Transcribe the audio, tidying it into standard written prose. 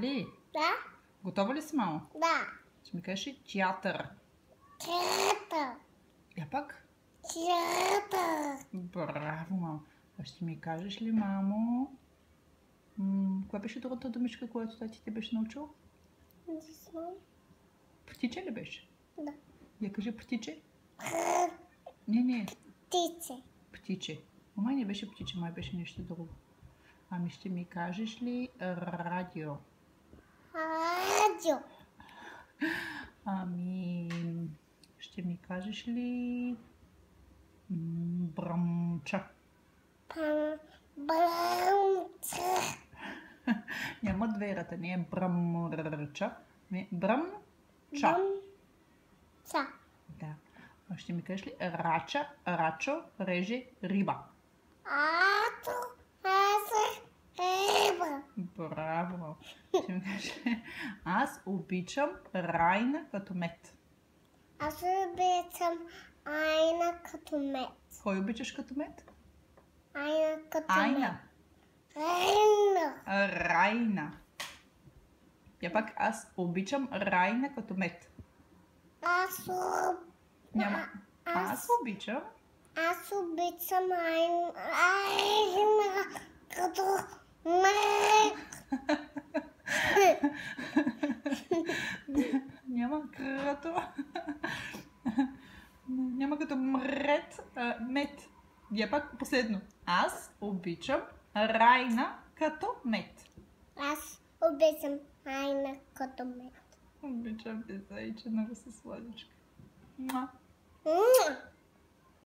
ли? Да. Готова ли си, мамо? Да. Ще ми кажеш ли театър? Театър. Я пак? Театър. Браво, мамо. А ще ми кажеш ли, мамо? Коя беше другата думичка, която тати ти беше научил? Не знам. Птиче ли беше? Да. Я кажи птиче. Не. Птице. Птиче. Май не беше птиче, май беше нещо друго. Ами ще ми кажеш ли радио? Радио. Ами ще ми кажеш ли бръмча? Бръмча. Няма две ръта, не е бръмча. Не, бръмча. Бръмча. Да. А ще ми кажеш ли рачо реже риба? Ато реже риба. Браво! Ще ми кажеш ли аз обичам Райна като мед? Аз обичам Айна като мед. Кой обичаш като мед? Айна като Айна. мед. Райна. Я пак аз обичам Райна като мед. Няма. Аз обичам. Аз обичам Айна като мед. Няма като. Няма като мред. Мед. Я пак последно. Аз обичам Райна като мед. Аз обичам Айна като мед. Обичам те, зайче, много си сладичка. Муа.